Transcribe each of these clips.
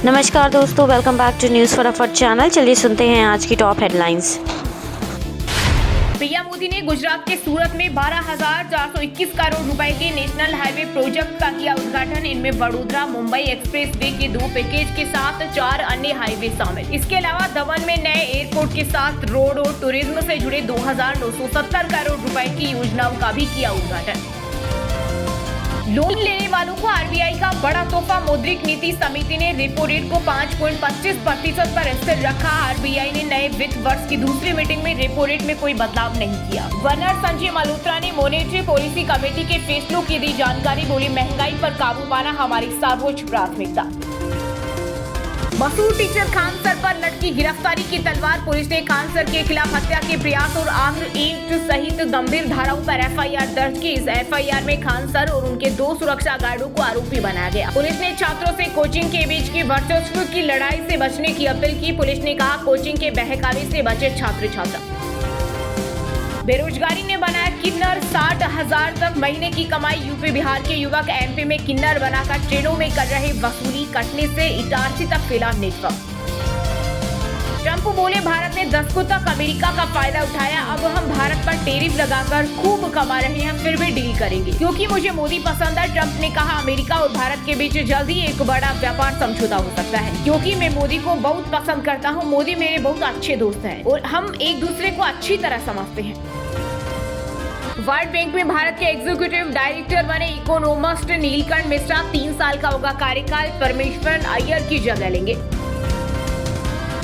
नमस्कार दोस्तों, welcome back to news फटाफट चैनल। चलिए सुनते हैं आज की टॉप हेडलाइंस। पीएम मोदी ने गुजरात के सूरत में 12,421 करोड़ रुपए के नेशनल हाईवे प्रोजेक्ट का किया उद्घाटन। इनमें वडोदरा मुंबई एक्सप्रेस वे के 2 पैकेज के साथ 4 अन्य हाईवे शामिल। इसके अलावा दमन में नए एयरपोर्ट के साथ रोड और टूरिज्म से जुड़े 2,970 करोड़ रुपए की योजनाओं का भी किया उद्घाटन। लोन लेने वालों को आरबीआई का बड़ा तोहफा। मौद्रिक नीति समिति ने रेपो रेट को 5.25% पर स्थिर रखा। आरबीआई ने नए वित्त वर्ष की दूसरी मीटिंग में रेपो रेट में कोई बदलाव नहीं किया। गवर्नर संजय मल्होत्रा ने मॉनेटरी पॉलिसी कमेटी के फैसलों की दी जानकारी। बोली, महंगाई पर काबू पाना हमारी सर्वोच्च प्राथमिकता। मसूर टीचर खान सर पर लटकी गिरफ्तारी की तलवार। पुलिस ने खान सर के खिलाफ हत्या के प्रयास और आर्म्ड एक्ट सहित गंभीर धाराओं पर एफआईआर दर्ज की। इस एफआईआर में खान सर और उनके 2 सुरक्षा गार्डों को आरोपी बनाया गया। पुलिस ने छात्रों से कोचिंग के बीच की वर्चस्व की लड़ाई से बचने की अपील की। पुलिस ने कहा, कोचिंग के बहकावे से बचे छात्र छात्रा। बेरोजगारी ने बनाया किन्नर, 60,000 तक महीने की कमाई। यूपी बिहार के युवक एमपी में किन्नर बनाकर ट्रेनों में कर रहे वसूली। कटनी से इटारसी तक फैला नेटवर्क। ट्रंप बोले, भारत ने दशकों तक अमेरिका का फायदा उठाया। अब हम भारत पर टैरिफ लगाकर खूब कमा रहे हैं, फिर भी डील करेंगे क्योंकि मुझे मोदी पसंद है। ट्रंप ने कहा, अमेरिका और भारत के बीच जल्द ही एक बड़ा व्यापार समझौता हो सकता है क्योंकि मैं मोदी को बहुत पसंद करता हूँ। मोदी मेरे बहुत अच्छे दोस्त हैं और हम एक दूसरे को अच्छी तरह समझते हैं। वर्ल्ड बैंक में भारत के एग्जीक्यूटिव डायरेक्टर बने इकोनॉमिस्ट नीलकंठ मिश्रा। 3 साल का होगा कार्यकाल। परमेश्वरन अय्यर की जगह लेंगे।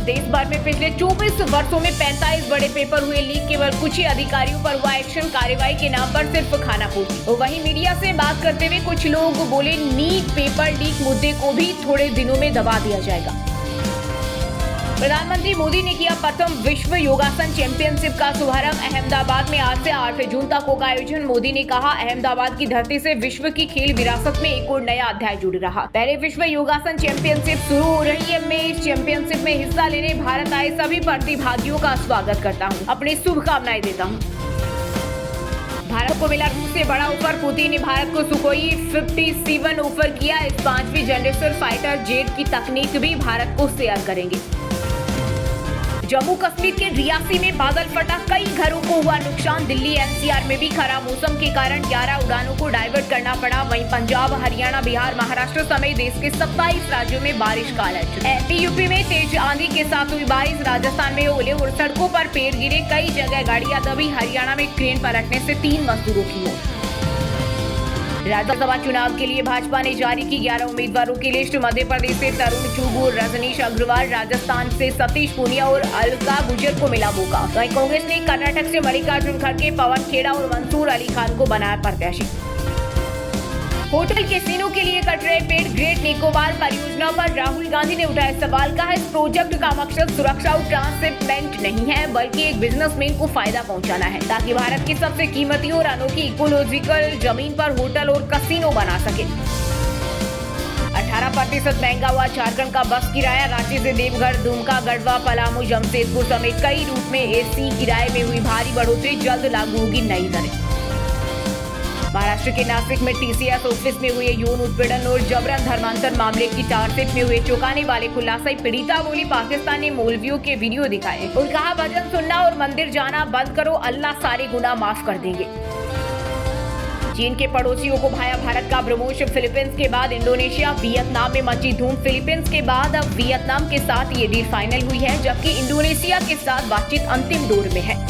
देश भर में पिछले 24 वर्षों में 45 बड़े पेपर हुए लीक। केवल कुछ ही अधिकारियों पर हुआ एक्शन। कार्रवाई के नाम पर सिर्फ खानापूर्ति। वहीं मीडिया से बात करते हुए कुछ लोग बोले, नीट पेपर लीक मुद्दे को भी थोड़े दिनों में दबा दिया जाएगा। प्रधानमंत्री मोदी ने किया प्रथम विश्व योगासन चैंपियनशिप का शुभारंभ। अहमदाबाद में आज से 8 जून तक होगा आयोजन। मोदी ने कहा, अहमदाबाद की धरती से विश्व की खेल विरासत में एक और नया अध्याय जुड़ रहा। पहले विश्व योगासन चैंपियनशिप शुरू हो रही है। मैं इस चैंपियनशिप में हिस्सा लेने भारत आए सभी प्रतिभागियों का स्वागत करता हूँ, अपनी शुभकामनाएं देता हूँ। भारत को मिला रूस से बड़ा ऑफर। पुतिन ने भारत को सुखोई 57 ऑफर किया। इस 5वीं जनरेशन फाइटर जेट की तकनीक भी भारत को शेयर करेंगे। जम्मू कश्मीर के रियासी में बादल फटा, कई घरों को हुआ नुकसान। दिल्ली एनसीआर में भी खराब मौसम के कारण 11 उड़ानों को डाइवर्ट करना पड़ा। वहीं पंजाब, हरियाणा, बिहार, महाराष्ट्र समेत देश के 27 राज्यों में बारिश का अलर्ट। एमपी यूपी में तेज आंधी के साथ हुई बारिश। राजस्थान में ओले और सड़कों पर पेड़ गिरे, कई जगह गाड़ियां दबी। हरियाणा में क्रेन पलटने से 3 मजदूरों की मौत। राज्यसभा चुनाव के लिए भाजपा ने जारी की 11 उम्मीदवारों की लिस्ट। मध्य प्रदेश से तरुण चुग और रजनीश अग्रवाल, राजस्थान से सतीश पूनिया और अलका गुजर को मिला मौका। वहीं कांग्रेस ने कर्नाटक से मल्लिकार्जुन खड़गे, पवन खेड़ा और मंसूर अली खान को बनाया प्रत्याशी। होटल कैसीनो के लिए कट रहे पेड़। ग्रेट निकोबार परियोजना पर राहुल गांधी ने उठाया सवाल। कहा, इस प्रोजेक्ट का मकसद सुरक्षा और ट्रांसशिपमेंट नहीं है बल्कि एक बिजनेसमैन को फायदा पहुंचाना है ताकि भारत की सबसे कीमती और अनोखी इकोलॉजिकल जमीन पर होटल और कैसीनो बना सके। 18% महंगा हुआ झारखंड का बस किराया। रांची से देवघर, दुमका, गढ़वा, पलामू, जमशेदपुर समेत कई रूट में एसी किराए में हुई भारी बढ़ोतरी। जल्द लागू होगी नई दरें। महाराष्ट्र के नासिक में टीसीएस ऑफिस में हुए यौन उत्पीड़न और जबरन धर्मांतर मामले की चार्जशीट में हुए चौंकाने वाले खुलासे। पीड़िता बोली, पाकिस्तान ने मौलवियों के वीडियो दिखाए और कहा, भजन सुनना और मंदिर जाना बंद करो, अल्लाह सारे गुनाह माफ कर देंगे। चीन के पड़ोसियों को भाया भारत का ब्रह्मोस। फिलीपींस के बाद इंडोनेशिया, वियतनाम में मची धूम। फिलीपींस के बाद अब वियतनाम के साथ ये डील फाइनल हुई है, जबकि इंडोनेशिया के साथ बातचीत अंतिम दौर में है।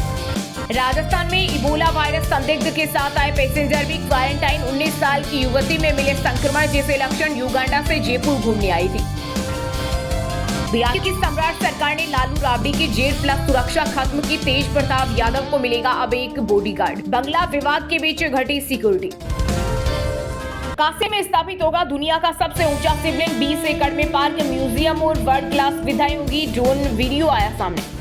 राजस्थान में इबोला वायरस संदिग्ध के साथ आए पैसेंजर भी क्वारंटाइन। 19 साल की युवती में मिले संक्रमण जैसे लक्षण। युगांडा से जयपुर घूमने आई थी। बिहार की सम्राट सरकार ने लालू राबड़ी की जेल प्लस सुरक्षा खत्म की। तेज प्रताप यादव को मिलेगा अब एक बॉडीगार्ड। बंगला विवाद के बीच घटी सिक्योरिटी। काशी में स्थापित होगा दुनिया का सबसे ऊंचा शिवलिंग। 20 एकड़ में पार्क, म्यूजियम और वर्ल्ड क्लास सुविधाएं होगी। ड्रोन वीडियो आया सामने।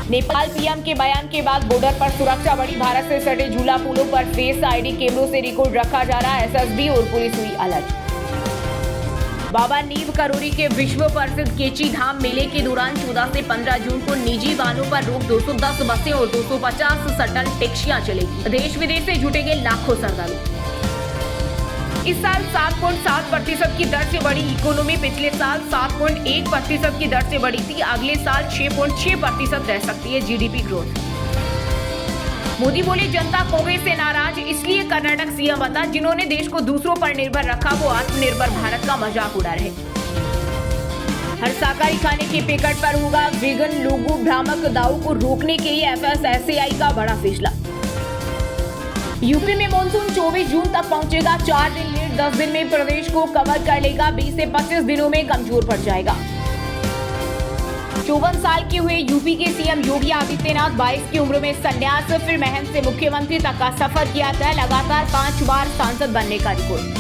नेपाल पीएम के बयान के बाद बॉर्डर पर सुरक्षा बढ़ी। भारत से सटे झूला पुलों पर फेस आईडी कैमरों से रिकॉर्ड रखा जा रहा है। एसएसबी और पुलिस हुई अलर्ट। बाबा नीव करोरी के विश्व प्रसिद्ध केची धाम मेले के दौरान 14 से 15 जून को निजी वाहनों पर रोक। 210 बसें और 250 शटल टैक्सियां चलेगी। देश विदेश से जुटेंगे लाखों श्रद्धालु। इस साल 7.7% की दर से बढ़ी इकोनॉमी पिछले साल 7.1% की दर से बढ़ी थी। अगले साल 6.6% रह सकती है जीडीपी ग्रोथ। मोदी बोले, जनता कांग्रेस से नाराज इसलिए कर्नाटक सीएम बता, जिन्होंने देश को दूसरों पर निर्भर रखा वो आत्मनिर्भर भारत का मजाक उड़ा रहे। हर शाकाहारी खाने के पैकेट पर होगा वेगन लोगो। भ्रामक दावों को रोकने के लिए एफएसएसएआई का बड़ा फैसला। यूपी में मानसून 24 जून तक पहुंचेगा, 4 दिन लेट 10 दिन में प्रदेश को कवर कर लेगा, 20 से 25 दिनों में कमजोर पड़ जाएगा। 54 साल के हुए यूपी के सीएम योगी आदित्यनाथ 22 की उम्र में संन्यास, फिर महंत से मुख्यमंत्री तक का सफर किया था। लगातार 5 बार सांसद बनने का रिकॉर्ड।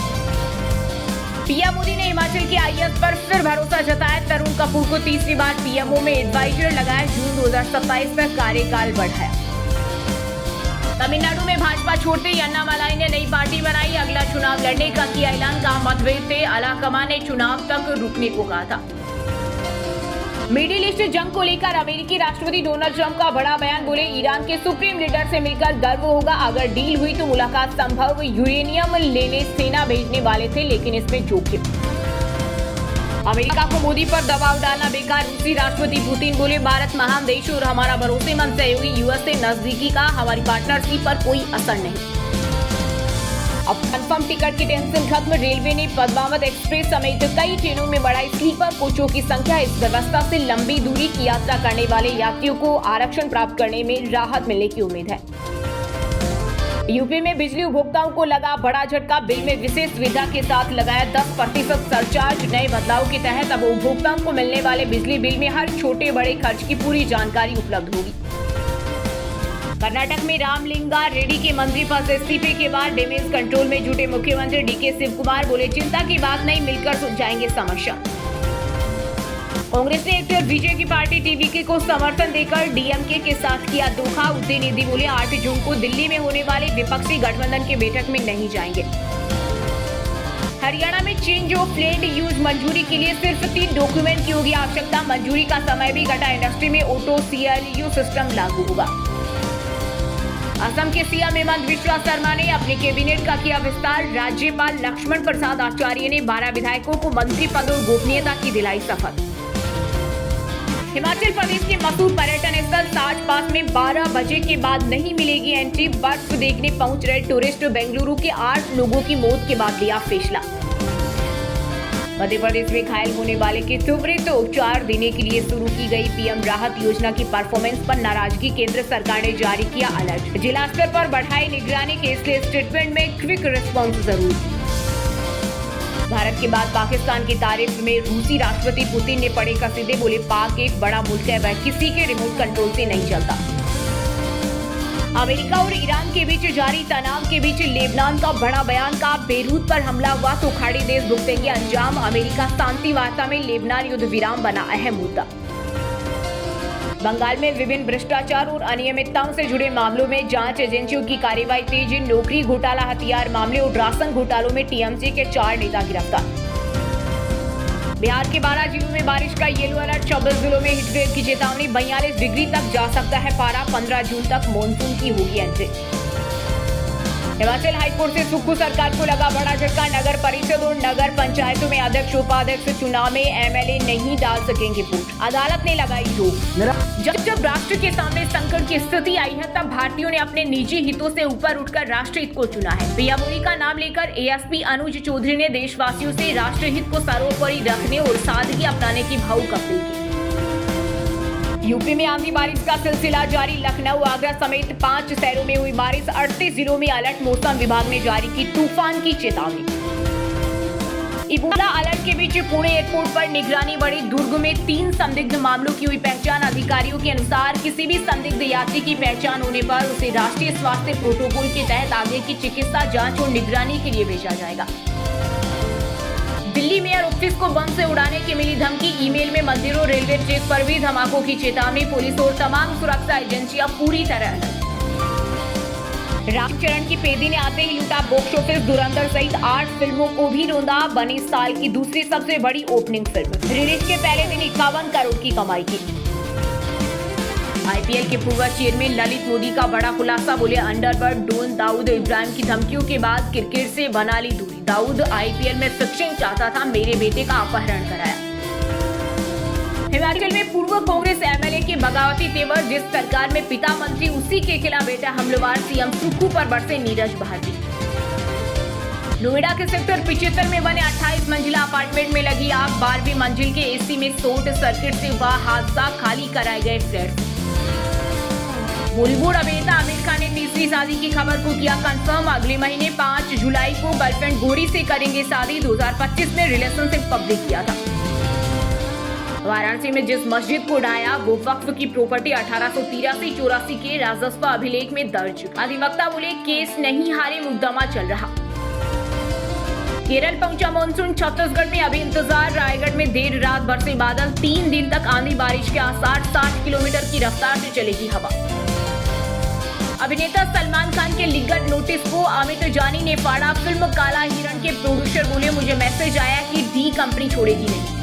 पीएम मोदी ने हिमाचल के आईएएस पर फिर भरोसा जताया। तरुण कपूर को तीसरी बार पीएमओ में एडवाइजर लगाया। जून 2027 में कार्यकाल बढ़ाया। तमिलनाडु में भाजपा छोड़ते ही अन्नामलाई ने नई पार्टी बनाई। अगला चुनाव लड़ने का किया ऐलान। कहा मतभेद थे, अलाकमान ने चुनाव तक रुकने को कहा था। मिडिल ईस्ट जंग को लेकर अमेरिकी राष्ट्रपति डोनाल्ड ट्रंप का बड़ा बयान। बोले, ईरान के सुप्रीम लीडर से मिलकर गर्व होगा। अगर डील हुई तो मुलाकात संभव। यूरेनियम लेने सेना भेजने वाले थे, लेकिन इसमें जोखिम। अमेरिका को मोदी पर दबाव डालना बेकार। रूसी राष्ट्रपति पुतिन बोले, भारत महान देश और हमारा भरोसेमंद सहयोगी। यूएस से नजदीकी का हमारी पार्टनरशिप पर कोई असर नहीं। अब कंफर्म टिकट की टेंशन खत्म। रेलवे ने पद्मावत एक्सप्रेस समेत कई ट्रेनों में बढ़ाई स्लीपर कोचों की संख्या। इस व्यवस्था से लंबी दूरी की यात्रा करने वाले यात्रियों को आरक्षण प्राप्त करने में राहत मिलने की उम्मीद है। यूपी में बिजली उपभोक्ताओं को लगा बड़ा झटका। बिल में विशेष सुविधा के साथ लगाया 10% सरचार्ज। नए बदलाव के तहत अब उपभोक्ताओं को मिलने वाले बिजली बिल में हर छोटे बड़े खर्च की पूरी जानकारी उपलब्ध होगी। कर्नाटक में रामलिंगा रेड्डी के मंत्री पद इस्तीफे के बाद डैमेज कंट्रोल में जुटे मुख्यमंत्री डीके शिव कुमार बोले, चिंता की बात नहीं, मिलकर सुलझाएंगे समस्या। कांग्रेस ने एक्टर विजय की पार्टी टीवीके को समर्थन देकर डीएमके के साथ किया धोखा। उदयनिधि बोले, 8 जून को दिल्ली में होने वाले विपक्षी गठबंधन की बैठक में नहीं जाएंगे। हरियाणा में चेंज ऑफ लैंड यूज मंजूरी के लिए सिर्फ 3 डॉक्यूमेंट की होगी आवश्यकता। मंजूरी का समय भी घटा। इंडस्ट्री में ऑटो सीएलयू सिस्टम लागू होगा। असम के सीएम हेमंत बिस्वा शर्मा ने अपने कैबिनेट का किया विस्तार। राज्यपाल लक्ष्मण प्रसाद आचार्य ने 12 विधायकों को मंत्री पद और गोपनीयता की दिलाई शपथ। हिमाचल प्रदेश के मशहूर पर्यटन स्थल ताज पास में 12 बजे के बाद नहीं मिलेगी एंट्री। बर्फ देखने पहुंच रहे टूरिस्ट। बेंगलुरु के 8 लोगों की मौत के बाद लिया फैसला। मध्य प्रदेश में घायल होने वाले के त्वरित उपचार देने के लिए शुरू की गई पीएम राहत योजना की परफॉर्मेंस पर नाराजगी। केंद्र सरकार ने जारी किया अलर्ट। जिला स्तर पर बढ़ाई निगरानी। केसलेस ट्रीटमेंट में क्विक रिस्पॉन्स जरूरी। भारत के बाद पाकिस्तान की तारीफ में रूसी राष्ट्रपति पुतिन ने पड़े कसीदे। बोले, पाक एक बड़ा मुल्क है, वह किसी के रिमोट कंट्रोल से नहीं चलता। अमेरिका और ईरान के बीच जारी तनाव के बीच लेबनान का बड़ा बयान। का बेरूत पर हमला हुआ तो खाड़ी देश भुगतेंगे अंजाम। अमेरिका शांति वार्ता में लेबनान युद्ध विराम बना अहम मुद्दा। बंगाल में विभिन्न भ्रष्टाचार और अनियमितताओं से जुड़े मामलों में जांच एजेंसियों की कार्रवाई तेज। नौकरी घोटाला, हथियार मामले और राशन घोटालों में टीएमसी के 4 नेता गिरफ्तार। बिहार के 12 जिलों में बारिश का येलो अलर्ट। 24 जिलों में हीटवेव की चेतावनी। 42 डिग्री तक जा सकता है पारा। 15 जून तक मॉनसून की होगी एंट्री। हिमाचल हाईकोर्ट से सुक्खू सरकार को लगा बड़ा झटका। नगर परिषद और नगर पंचायतों में अध्यक्ष उपाध्यक्ष चुनाव में एमएलए नहीं डाल सकेंगे वोट। अदालत ने लगाई रोक। जब राष्ट्र के सामने संकट की स्थिति आई है, तब भारतीयों ने अपने निजी हितों से ऊपर उठकर राष्ट्र हित को चुना है। पीएम मोदी का नाम लेकर एएसपी अनुज चौधरी ने देशवासियों से राष्ट्र हित को सर्वोपरि रखने और सादगी अपनाने की भावुक अपील की। यूपी में आंधी बारिश का सिलसिला जारी। लखनऊ, आगरा समेत 5 शहरों में हुई बारिश। 38 जिलों में अलर्ट। मौसम विभाग ने जारी की तूफान की चेतावनी। इबोला अलर्ट के बीच पुणे एयरपोर्ट पर निगरानी बढ़ी। दुर्ग में 3 संदिग्ध मामलों की हुई पहचान। अधिकारियों के अनुसार किसी भी संदिग्ध यात्री की पहचान होने पर उसे राष्ट्रीय स्वास्थ्य प्रोटोकॉल के तहत आगे की चिकित्सा जांच और निगरानी के लिए भेजा जाएगा। दिल्ली मेयर ऑफिस को बम से उड़ाने की मिली धमकी। ईमेल में मंदिरों, रेलवे ट्रैक पर भी धमाकों की चेतावनी। पुलिस और तमाम सुरक्षा एजेंसियां पूरी तरह अलर्ट। रामचरण की पेदी ने आते ही लूटा बॉक्स ऑफिस। धुरंधर सहित 8 फिल्मों को भी रौंदा। बनी साल की दूसरी सबसे बड़ी ओपनिंग फिल्म। रिलीज के पहले दिन 51 करोड़ की कमाई की। आईपीएल के पूर्व चेयरमैन ललित मोदी का बड़ा खुलासा, बोले अंडरवर्ल्ड डॉन दाऊद इब्राहिम की धमकियों के बाद क्रिकेट से बना ली दूरी। दाऊद आईपीएल में फिक्सिंग चाहता था, मेरे बेटे का अपहरण कराया। हिमाचल में पूर्व कांग्रेस एमएलए के बगावती तेवर, जिस सरकार में पिता मंत्री उसी के खिलाफ बेटा हमलावर सीएम सुक्खू पर बरसे नीरज भारती। नोएडा के सेक्टर 75 में बने 28 मंजिला अपार्टमेंट में लगी आग, 12वीं मंजिल के एसी में शॉर्ट सर्किट से हुआ हादसा, खाली कराए गए फ्लैट। बॉलीवुड अभिनेता आमिर खान ने तीसरी शादी की खबर को किया कंफर्म, अगले महीने 5 जुलाई को गर्लफ्रेंड गौरी से करेंगे शादी। 2025 में रिलेशनशिप पब्लिक किया था। वाराणसी में जिस मस्जिद को ढाया वो वक्फ की प्रॉपर्टी 1883-84 के राजस्व अभिलेख में दर्ज। अधिवक्ता बोले केस नहीं हारे, मुकदमा चल रहा। केरल पहुंचा मानसून, छत्तीसगढ़ में अभी इंतजार। रायगढ़ में देर रात बरसे बादल, 3 दिन तक आंधी बारिश के आसार, 60 किलोमीटर की रफ्तार से चलेगी हवा। अभिनेता सलमान खान के लिखित नोटिस को अमित जानी ने फाड़ा। फिल्म काला हिरण के प्रोड्यूसर बोले मुझे मैसेज आया कि डी कंपनी छोड़ेगी नहीं।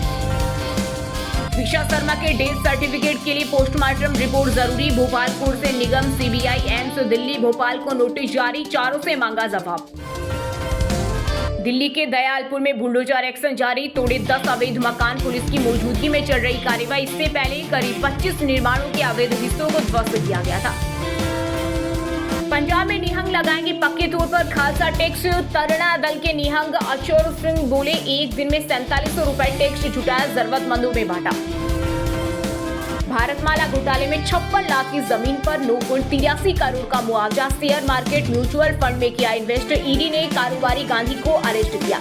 विशा शर्मा के डेथ सर्टिफिकेट के लिए पोस्टमार्टम रिपोर्ट जरूरी। भोपाल कोर्ट से निगम, सीबीआई, एम्स दिल्ली, भोपाल को नोटिस जारी, चारों से मांगा जवाब। दिल्ली के दयालपुर में बुलडोजर एक्शन जारी, तोड़े 10 अवैध मकान, पुलिस की मौजूदगी में चल रही कार्रवाई। इससे पहले करीब 25 निर्माणों के अवैध हिस्सों को ध्वस्त किया गया था। पंजाब में निहंग लगाएंगे पक्के तौर पर खालसा टैक्स। तरना दल के निहंग अचोर सिंह बोले एक दिन में 4700 रुपए टैक्स जुटाया, जरूरतमंदों में बांटा। भारतमाला घोटाले में 56 लाख की जमीन पर 9.83 करोड़ का मुआवजा। शेयर मार्केट म्यूचुअल फंड में किया इन्वेस्ट, ईडी ने कारोबारी गांधी को अरेस्ट किया।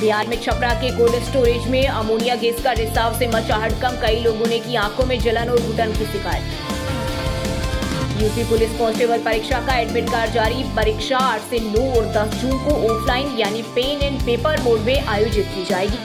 बिहार में छपरा के कोल्ड स्टोरेज में अमोनिया गैस का रिसाव से मचा हड़कंप, कई लोगों ने की आंखों में जलन और घुटन की शिकायत। यूपी पुलिस कांस्टेबल परीक्षा का एडमिट कार्ड जारी, परीक्षा 8 से 9 और 10 जून को ऑफलाइन यानी पेन एंड पेपर मोड में आयोजित की जाएगी।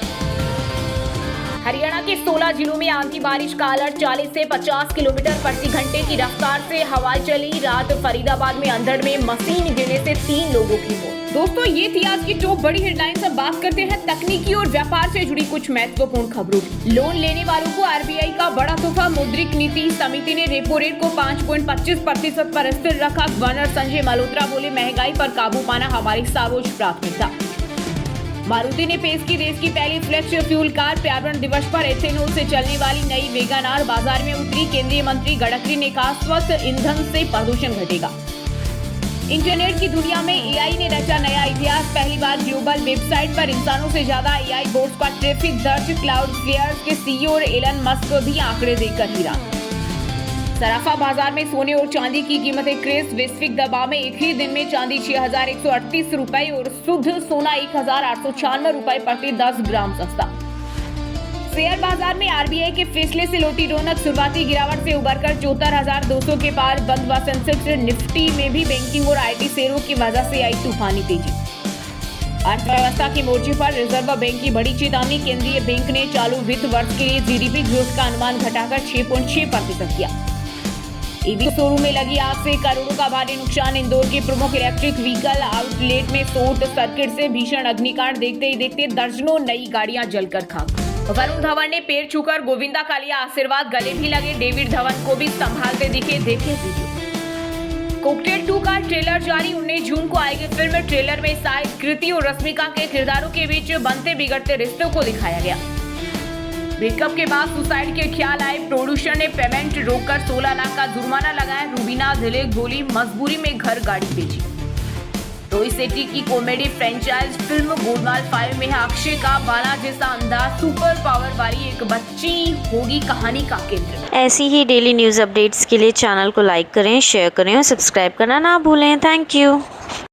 हरियाणा के 16 जिलों में आंधी बारिश का अलर्ट, 40 से 50 किलोमीटर प्रति घंटे की रफ्तार से हवाएं चली। रात फरीदाबाद में अंधड़ में मशीन गिरने से 3 लोगों की मौत। दोस्तों ये थी आज की टॉप बड़ी हेडलाइंस। अब बात करते हैं तकनीकी और व्यापार से जुड़ी कुछ महत्वपूर्ण खबरों की। लोन लेने वालों को आरबीआई का बड़ा तोहफा, मौद्रिक नीति समिति ने रेपो रेट को 5.25% पर स्थिर रखा। गवर्नर संजय मल्होत्रा बोले महंगाई पर काबू पाना हमारी सर्वोच्च प्राथमिकता। मारुति ने पेश की देश की पहली फ्लेक्स फ्यूल कार, पर्यावरण दिवस पर एथेनॉल से चलने वाली नई वेगन आर बाजार में उतरी। केंद्रीय मंत्री गडकरी ने कहा स्वच्छ ईंधन से प्रदूषण घटेगा। इंटरनेट की दुनिया में एआई ने रचा नया इतिहास, पहली बार ग्लोबल वेबसाइट पर इंसानों से ज्यादा एआई बोट्स का ट्रैफिक दर्ज। क्लाउडफ्लेयर के सीईओ और एलन मस्क भी आंकड़े देखकर हैरान। सराफा बाजार में सोने और चांदी की कीमतें क्रेज, वैश्विक दबाव में एक ही दिन में चांदी 6138 रुपए और शुद्ध सोना 1896 रुपए प्रति 10 ग्राम सस्ता। शेयर बाजार में आरबीआई के फैसले से लौटी रौनक, शुरुआती गिरावट से उबरकर 74,200 के पार बंद हुआ सेंसेक्स। निफ्टी में भी बैंकिंग और आईटी शेयरों की वजह से आई तूफानी तेजी। अर्थव्यवस्था के मोर्चे पर रिजर्व बैंक की बड़ी चेतावनी, केंद्रीय बैंक ने चालू वित्त वर्ष के लिए जीडीपी ग्रोथ का अनुमान घटाकर 6.6% किया। ईवी शोरूम में लगी आग से करोड़ों का भारी नुकसान, इंदौर के प्रमुख इलेक्ट्रिक व्हीकल आउटलेट में शॉर्ट सर्किट से भीषण अग्निकांड, देखते ही देखते दर्जनों नई गाड़ियां जलकर खाक। वरुण धवन ने पैर छूकर गोविंदा का लिया आशीर्वाद, गले भी लगे, डेविड धवन को भी संभालते दिखे, देखे वीडियो। कॉकटेल 2 का ट्रेलर जारी, 19 जून को आएगी फिल्म। ट्रेलर में शाहिद, कृति और रश्मिका के किरदारों के बीच बनते बिगड़ते रिश्तों को दिखाया गया। ब्रेकअप के बाद सुसाइड के ख्याल आए, प्रोड्यूसर ने पेमेंट रोककर 16 लाख का जुर्माना लगाया। रूबीना धिलेक बोली मजबूरी में घर गाड़ी बेची। रोहित शेट्टी की कॉमेडी फ्रेंचाइज फिल्म गोलमाल 5 में है अक्षय का बाला जैसा अंदाज, सुपर पावर वाली एक बच्ची होगी कहानी का केंद्र। ऐसी ही डेली न्यूज़ अपडेट्स के लिए चैनल को लाइक करें, शेयर करें और सब्सक्राइब करना ना भूलें। Thank you.